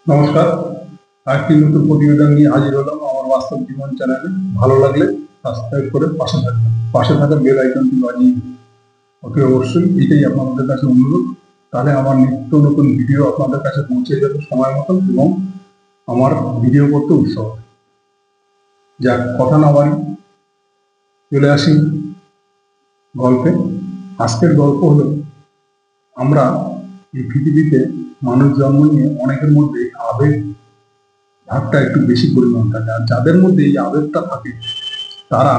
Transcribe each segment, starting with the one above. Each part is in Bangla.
নমস্কার। আরেকটি নতুন প্রতিবেদন নিয়ে হাজির হলাম আমার বাস্তব জীবন চ্যানেলে। ভালো লাগলে সাবস্ক্রাইব করে পাশে থাকবেন, পাশে থাকা বেল আইকনটি বাজিয়ে দিন। অতি অবশ্যই এটাই আপনাদের কাছে অনুরোধ। তাহলে আমার নিত্য নতুন ভিডিও আপনাদের কাছে পৌঁছে যাবে সময় মতন এবং আমার ভিডিও করতে উৎসাহ হবে। যাক, কথা না বাড়ি, চলে আসি গল্পে। আজকের গল্প হলো, আমরা এই পৃথিবীতে মানুষ জন্ম নিয়ে অনেকের মধ্যে আবেগ ভাবটা একটু বেশি পরিমাণ থাকে, আর যাদের মধ্যে এই আবেগটা থাকে তারা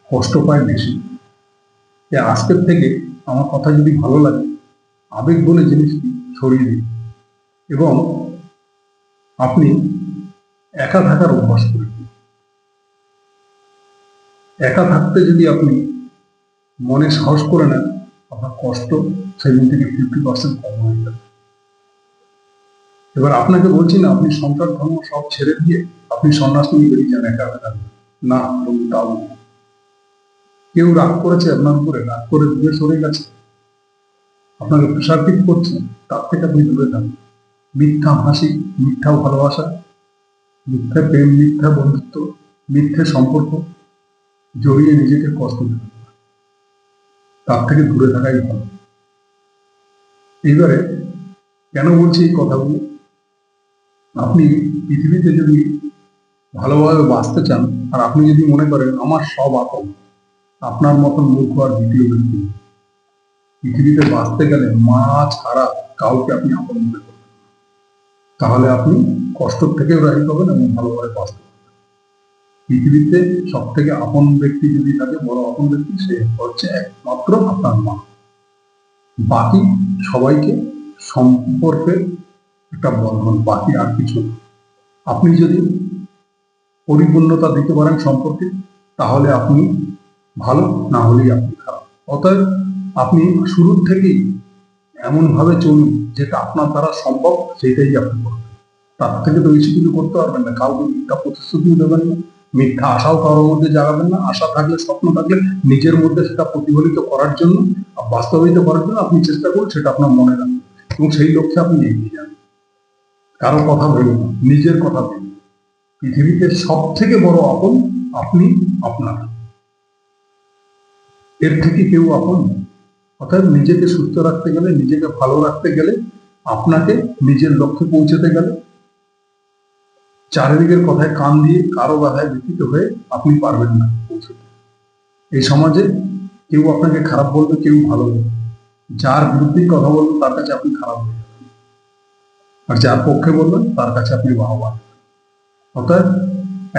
কষ্ট পায় বেশি। আজকের থেকে আমার কথা যদি ভালো লাগে, আবেগ বলে জিনিসটি ছড়িয়ে দিন এবং আপনি একা থাকার অভ্যাস করে দিন। একা থাকতে যদি আপনি মনে সাহস করে নেন, আপনার কষ্ট সেদিন থেকে 50% কম হয়ে যাবে। এবার আপনাকে বলছি না আপনি সংসার ধর্ম সব ছেড়ে দিয়ে আপনি সন্ন্যাস নিয়ে বেরিয়ে যান একা একা থাকবেন। না, তাও না। কেউ রাগ করেছে আপনার উপরে, রাগ করে দূরে সরে গেছে, আপনাকে প্রেশার ফিট করছে, তার থেকে আপনি দূরে থাকুন। মিথ্যা হাসি, মিথ্যা ভালোবাসা, মিথ্যা প্রেম, মিথ্যা বন্ধুত্ব, মিথ্যে সম্পর্ক জড়িয়ে নিজেকে কষ্ট দেবেন, তার থেকে দূরে থাকাই ভালো। এইবারে কেন বলছি এই কথাগুলো, আপনি পৃথিবীতে যদি ভালোভাবে বাঁচতে চান, আর আপনি যদি মনে করেন আমার সব আপন, আপনার মতন মূর্খ আর দ্বিতীয় ব্যক্তি নেই। পৃথিবীতে বাঁচতে গেলে মা ছাড়া কাউকে আপনি আপন মনে করবেন, তাহলে আপনি কষ্ট থেকেও রাহি পাবেন এবং ভালোভাবে বাঁচতে পারবেন। পৃথিবীতে সব থেকে আপন ব্যক্তি যদি থাকে, বড় আপন ব্যক্তি, সে হচ্ছে একমাত্র আপনার মা। বাকি সবাইকে সম্পর্কের একটা বন্ধন, বাকি আর কিছু না। আপনি যদি পরিপূর্ণতা দিতে পারেন সম্পর্কে, তাহলে আপনি ভালো, না হলেই আপনি খারাপ। অতএব আপনি শুরুর থেকেই এমন ভাবে চলুন যেটা আপনার দ্বারা সম্ভব, সেটাই আপনি করবেন। তার থেকে তো বেশি কিছু করতে পারবেন না। কাউকে মিথ্যা প্রতিশ্রুতিও দেবেন না, মিথ্যা আশাও কারোর মধ্যে জাগাবেন না। আশা থাকলে, স্বপ্ন থাকলে নিজের মধ্যে সেটা প্রতিফলিত করার জন্য, বাস্তবায়িত করার জন্য আপনি চেষ্টা করুন, সেটা আপনার মনে রাখবেন এবং সেই লক্ষ্যে আপনি এগিয়ে যান। কারো কথা ভেবেন না, নিজের কথা ভেবেন। পৃথিবীতে সব থেকে বড় আপন আপনি, আপনার। এর থেকে কেউ আপন নয়। অর্থাৎ নিজেকে সুস্থ রাখতে গেলে, নিজেকে ভালো রাখতে গেলে, আপনাকে নিজের লক্ষ্যে পৌঁছতে গেলে চারিদিকের কথায় কান দিয়ে কারো বাধায় বিকৃত হয়ে আপনি পারবেন না পৌঁছতে। এই সমাজে কেউ আপনাকে খারাপ বলবে, কেউ ভালো বলবে। যার বিরুদ্ধে কথা বলবেন তার কাছে আপনি খারাপ হয়ে যাবেন, আর যার পক্ষে বলবেন তার কাছে আপনি বাহবা। অর্থাৎ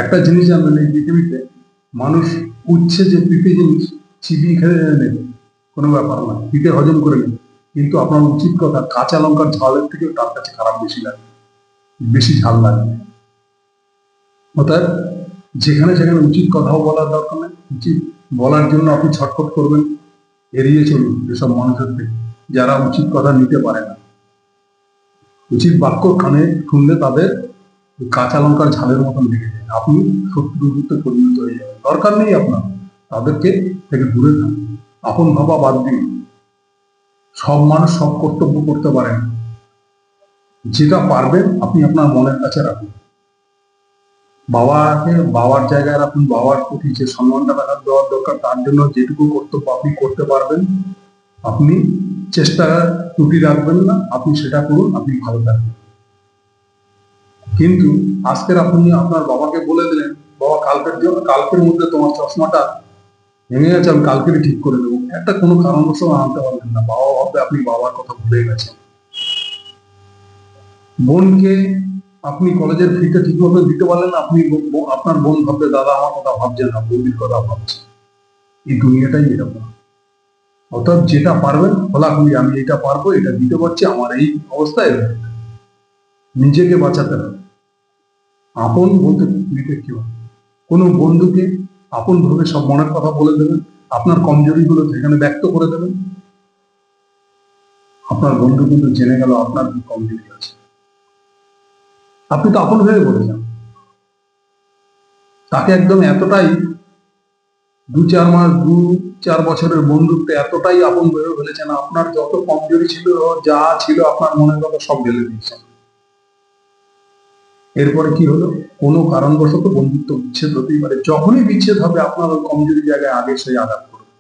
একটা জিনিস জানবেন, এই পৃথিবীতে মানুষ উচ্ছে যে পিঠে জিনিস চিবিয়ে খেয়ে নেবে, কোনো ব্যাপার না, পিঠে হজম করে নেবে, কিন্তু আপনার উচিত কথা কাঁচা লঙ্কার ঝালের থেকে তার কাছে খারাপ বেশি লাগে, বেশি ঝাল লাগবে। অর্থাৎ যেখানে সেখানে উচিত কথাও বলার দরকার নেই। উচিত বলার জন্য আপনি ছটফট করবেন, এড়িয়ে চলুন এসব মানুষের থেকে যারা উচিত কথা নিতে পারে না। উচিত বাক্য কানে শুনলে তাদের কাঁচা লঙ্কার ঝালের মতন লেগে যায়, আপনি শত্রুতে পরিণত হয়ে যাবেন। দরকার নেই আপনার তাদেরকে থেকে দূরে থাকুন, আপন ভাবা বাদ দিন। সব মানুষ সব কর্তব্য করতে পারেন, যেটা পারবেন আপনি আপনার মনের কাছে রাখুন। বাবাকে বাবার জায়গায় রাখুন, বাবার প্রতি যে সম্মানটা দেওয়ার দরকার, তার জন্য যেটুকু কর্তব্য আপনি করতে পারবেন, আপনি চেষ্টা ত্রুটি রাখবেন না, আপনি সেটা করুন, আপনি ভালো থাকবেন। কিন্তু আজকের আপনি আপনার বাবাকে বলে দিলেন, বাবা কালকের মধ্যে তোমার চশমাটা ভেঙে গেছে, আমি কালকেরই ঠিক করে দেবো, একটা কোনো কারণবশত আনতে পারবেন না। বাবা ভাববে আপনি বাবার কথা ভুলে গেছেন। বোনকে আপনি কলেজের ফিটা ঠিক মতো দিতে পারলেন, আপনি আপনার বোন ভাববে দাদা আমার কথা ভাবছে না, বৌদির কথা ভাবছে। এই দুনিয়াটাই এরকম। অর্থাৎ যেটা পারবেন খোলাখুলি, আমি এটা পারবো, এটা দিতে পারছি, আমার এই অবস্থায় নিজেকে বাঁচাতে হবে। আপন বলতে পৃথিবীতে কেউ, কোনো বন্ধুকে আপন ভাবে সব মনের কথা বলে দেবেন, আপনার কমজোরি গুলো সেখানে ব্যক্ত করে দেবেন। আপনার বন্ধু কিন্তু জেনে গেল আপনার কি কমজোরি আছে, আপনি তো আপন ভেবে বলেছেন। তাকে একদম এতটাই 2-4 বছরের বন্ধুত্বে এতটাই আপন ভেবে ফেলেছেন, আপনার যত কমজোরি ছিল, যা ছিল আপনার মনের কথা সব ঢেলে দিয়েছেন। এরপরে কি হলো, কোনো কারণবশত বন্ধুত্ব বিচ্ছেদ হতেই পারে। যখনই বিচ্ছেদ হবে আপনার ওই কমজোরি জায়গায় আগে সেই আঘাত করবে,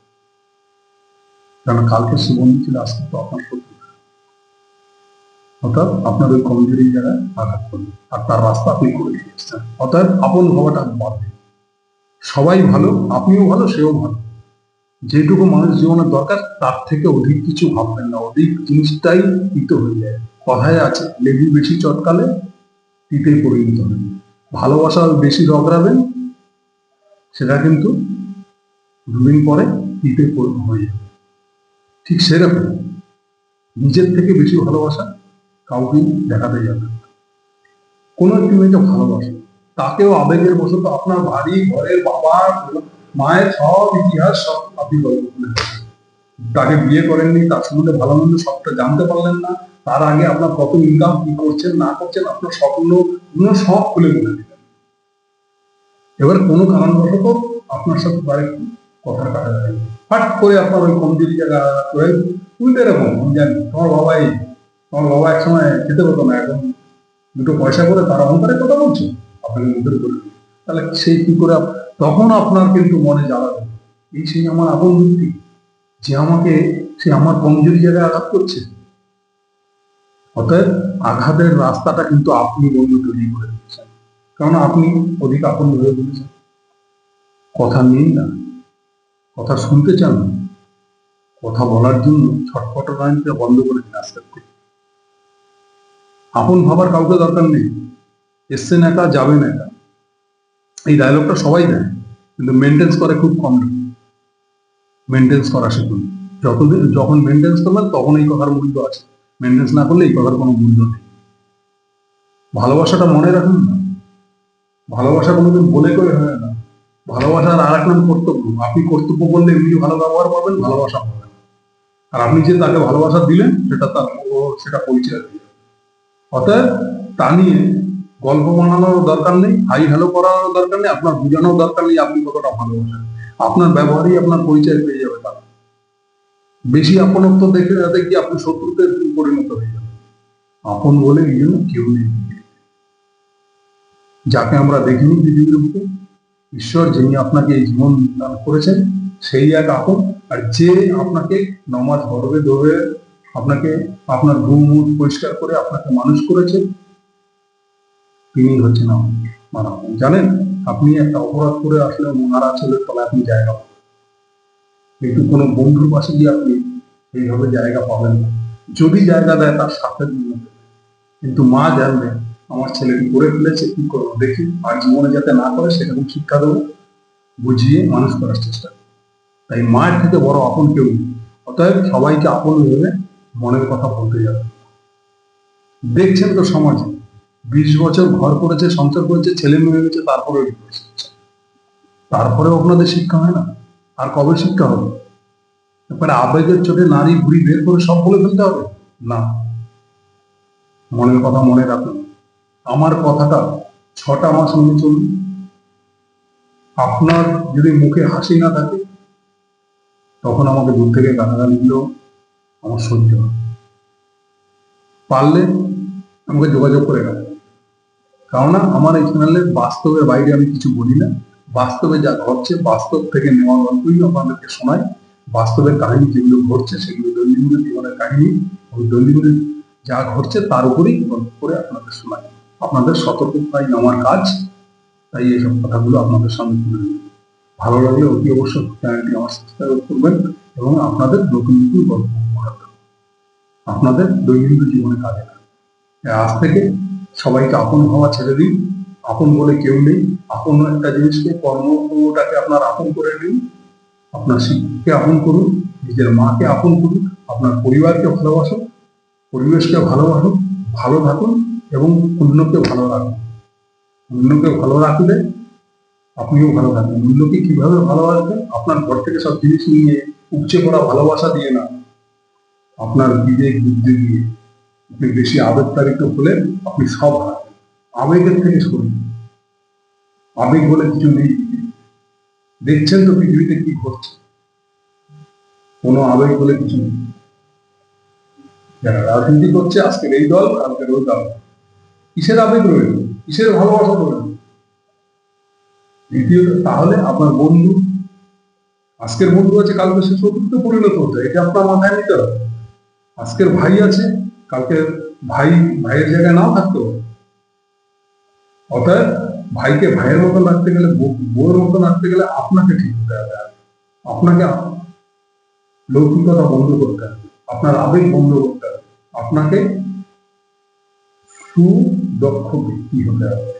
কারণ কালকে সে বন্ধু ছিল, আজকে তো আপনার শত্রু। অর্থাৎ আপনার ওই কমজোরি জায়গায় আঘাত করবে আর তার রাস্তা আপনি করে দিয়ে এসছেন। অর্থাৎ আপন হওয়াটা বাদ দিন। সবাই ভালো, আপনিও ভালো, সেও ভালো। যেটুকু মানুষ জীবনের দরকার তার থেকে অধিক কিছু ভাববেন না, অধিক জিনিসটাই তিতো হয়ে যায়। কথায় আছে, লেবু বেশি চটকালে তিতে পরিণত হয়ে যায়। ভালোবাসা বেশি রগড়াবেন, সেটা কিন্তু দুদিন পরে তিতে পরিণত হয়ে যাবে। ঠিক সেরকম নিজের থেকে বেশি ভালোবাসা কাউকেই দেখাতে যাবে না। কোনো একটি মেয়েকে ভালোবাসে, তাকেও আবেগের বশত আপনার বাড়ি ঘরের বাবা মায়ের সব ইতিহাস সব আপনি গল্প করে দিচ্ছেন। তাকে বিয়ে করেননি, তার সম্বন্ধে ভালো মন্দ সবটা জানতে পারলেন না, তার আগে আপনার কত ইনকাম, কি করছেন না করছেন, আপনার স্বপ্ন সব খুলে বলে দিলেন। এবার কোনো কারণবশত আপনার সাথে তার একটু কথার কাটাকাটি, হঠাৎ করে আপনার ওই কমজোরি জায়গা করে, তুমি তো এরকম, আমি জানি তোমার বাবা এক সময় খেতে হতো না, এখন দুটো পয়সা করে তার অহংকারে কথা বলছে, আপনাকে মুখের করে দিল। তাহলে সেই কি করে তখন আপনার কিন্তু মনে জ্বালাবে, এই সেই আমার আপন ব্যক্তি, যে আমাকে, সে আমার কমজোরি জায়গায় আঘাত করছে। অতএব আঘাতের রাস্তাটা কিন্তু আপনি বন্ধু তৈরি করে দিচ্ছেন, কারণ আপনি অধিক আপন হয়ে বলেছেন। কথা নিন না, কথা শুনতে চান না, কথা বলার জন্য ছটফটানিটা বন্ধ করে দিন আস্তে আস্তে। আপন ভাবার কাউকে দরকার নেই, এসছেন একা যাবেন একা, এই ডায়লগটা সবাই দেয়, কিন্তু মেনটেন্স করে খুব কম লোক। মেনটেন্স করা শিখুন, যতদিন যখন মেনটেন্স করবেন তখন এই কথার মূল্য আছে, মেনটেন্স না করলে এই কথার কোনো মূল্য নেই। ভালোবাসাটা মনে রাখুন না, ভালোবাসা কোনোদিন বলে করে হয় না। ভালোবাসার আর এক নাম কর্তব্য। আপনি কর্তব্য করলে এমনি ভালো ব্যবহার পাবেন, ভালোবাসা পাবেন। আর আপনি যে তাকে ভালোবাসা দিলেন সেটা তার সেটা পরিচয় দিয়ে। অতএব তা নিয়ে গল্প বানানোর দরকার নেই, হাই হ্যালো করার দরকার নেই, আপনার বোঝানোর দরকার নেই আপনি কতটা ভালোবাসেন। আপনার ব্যবহারই আপনার পরিচয় পেয়ে যাবে তারা। বেশি আপনত্ব দেখে দেখি আপনি শত্রুতে পরিণত হয়ে যাবেন। আপন বলে এই জন্য কেউ নেই, যাকে আমরা দেখিনি পৃথিবীর বুকে, ঈশ্বর যিনি আপনাকে এই জীবন দান করেছেন সেই এক আপন। আর যে আপনাকে নমাজ পড়বে ধরে আপনাকে আপনার ঘুম মুখ পরিষ্কার করে আপনাকে মানুষ করেছে, তিনি হচ্ছেন মারা। জানেন, আপনি একটা অপরাধ করে আসলে মারা ছেলের তলায় আপনি জায়গা পাবেন, কিন্তু কোনো বন্ধুর পাশে গিয়ে আপনি এইভাবে জায়গা পাবেন না। যদি জায়গা দেয় তার সাথে জন্য, কিন্তু মা জানবে আমার ছেলেটি করে ফেলেছে, কি করবো দেখি, আর জীবনে যাতে না করে সেরকম শিক্ষা দেবো, বুঝিয়ে মানুষ করার চেষ্টা করবো। তাই মায়ের থেকে বড় আপন কেউ নেই। অতএব সবাইকে আপন ভেবে মনের কথা বলতে যাবে। দেখছেন তো সমাজে 20 বছর ঘর করেছে, সংসার করেছে, ছেলে মেয়ে হয়েছে, তারপরেও ডিভোর্স হচ্ছে। তারপরেও আপনাদের শিক্ষা হয় না? আর কবে শিক্ষা হবে? এরপরে আবেগের চোটে নারী ঘুরি বের করে সব বলে ফেলতে হবে না। মনের কথা মনে রাখুন, আমার কথাটা 6টা মাস মেনে চলুন। আপনার যদি মুখে হাসি না থাকে তখন আমাকে দূর থেকে গালাগালি দিলেও আমার সহ্য হবে। পারলে আমাকে যোগাযোগ করে রাখবেন, কারণ আমার এই চ্যানেলে বাস্তবের বাইরে আমি কিছু বলি না। বাস্তবে যা ঘটছে, বাস্তব থেকে নেওয়া গল্পই আপনাদেরকে শোনাই। বাস্তবের কাহিনী যেগুলো ঘটছে সেগুলো দৈনন্দিন জীবনের কাহিনী, ওই দৈনন্দিন যা ঘটছে তার উপরেই গল্প করে আপনাদের শোনাই। আপনাদের সতর্ক করাই আমার কাজ, তাই এইসব কথাগুলো আপনাদের সামনে তুলে ধরি। ভালো লাগলে অতি অবশ্যই চ্যানেলটি আমার সাবস্ক্রাইব করবেন এবং আপনাদের নতুন নতুন গল্প আপনাদের দৈনন্দিন জীবনে কাজে লাগবে। আজ থেকে সবাইকে আপন হওয়া ছেড়ে দিন। আপন বলে কেউ নেই। আপন একটা জিনিসকে, কর্মটাকে আপনার আপন করে নিন। আপনার শিক্ষককে আপন করুন, নিজের মাকে আপন করুন, আপনার পরিবারকে ভালোবাসুন, পরিবেশকে ভালোবাসুন, ভালো থাকুন এবং অন্যকে ভালো রাখুন। অন্যকে ভালো রাখলে আপনিও ভালো থাকবেন। অন্যকে কিভাবে ভালোবাসবেন? আপনার ঘর থেকে সব জিনিস নিয়ে উপচে পড়া ভালোবাসা দিয়ে না, আপনার বিবেক বুদ্ধি দিয়ে। আপনি বেশি আবেগতাড়িত হলে আপনি সব হারাবেন। আবেগের থেকে সরুন, আবেগ বলে কিছু নেই। দেখছেন তো পৃথিবীতে কি ঘটছে, কোনো আবেগ বলে কিছু নেই। যারা রাজনীতি করছে আজকের এই দল কালকের ওই দল, কিসের আবেগ রয়েছে, কিসের ভালোবাসা রয়েছে? দ্বিতীয়ত, তাহলে আপনার বন্ধু, আজকের বন্ধু আছে কালকে সে শত্রুতে পরিণত হতে, এটা আপনার মাথায় নিতে হবে। আজকের ভাই আছে, কালকে ভাইয়ের জায়গায় নাও থাকতে হবে। অতএব ভাইকে ভাইয়ের মতন রাখতে গেলে, বউয়ের মতন রাখতে গেলে আপনাকে ঠিক হতে হবে। আপনাকে লৌকিকতা বন্ধ করতে হবে, আপনার আবেগ বন্ধ করতে হবে, আপনাকে সুদক্ষ ব্যক্তি হতে হবে।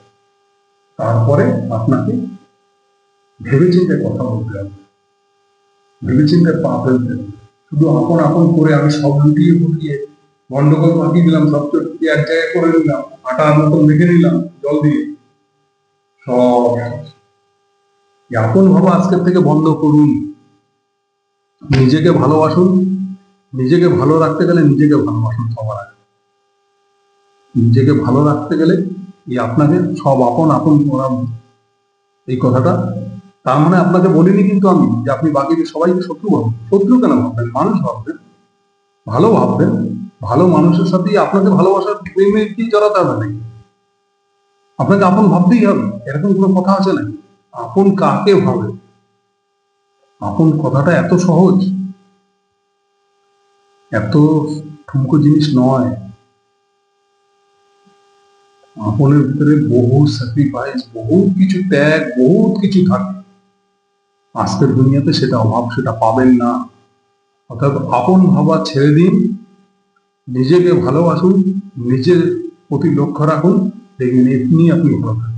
তারপরে আপনাকে ভেবেচিন্তে কথা বলতে হবে, ভেবেচিন্তে পা ফেলতে হবে। শুধু আপন আপন করে আমি সব লুটিয়ে ফুটিয়ে গন্ডগোল পাকিয়ে দিলাম, সব চটকে এক জায়গায় করে নিলাম, আটার মতন মেখে নিলাম জল দিয়ে, সব আপন ভাবা আজকের থেকে বন্ধ করুন। নিজেকে ভালোবাসুন, নিজেকে ভালো রাখতে গেলে নিজেকে ভালোবাসুন সবার আগে। নিজেকে ভালো রাখতে গেলে আপনাকে সব আপন আপন করা, এই কথাটা, তার মানে আপনাকে বলিনি কিন্তু আমি যে আপনি বাকিদের সবাইকে শত্রু ভাববেন। শত্রু কেন ভাববেন? মানুষ ভাববেন, ভালো ভাববেন। ভালো মানুষের সাথেই আপনাকে ভালোবাসার প্রেমে কি জড়াতে হবে নাকি? আপনাকে আপন ভাবতেই হবে, এরকম কোনো কথা আছে নাকি? আপন কাকে ভাবে? আপন কথাটা এত সহজ, এত ঠুমকো জিনিস নয়। আপনের ভিতরে বহু স্যাক্রিফাইস, বহুত কিছু ত্যাগ, বহুত কিছু থাকে। আজকের দুনিয়াতে সেটা অভাব, সেটা পাবেন না। অর্থাৎ আপন ভাবা ছেড়ে দিন, নিজেকে ভালোবাসুন, নিজের প্রতি লক্ষ্য রাখুন, দেখবেন এমনি আপনি ভালো থাকবেন।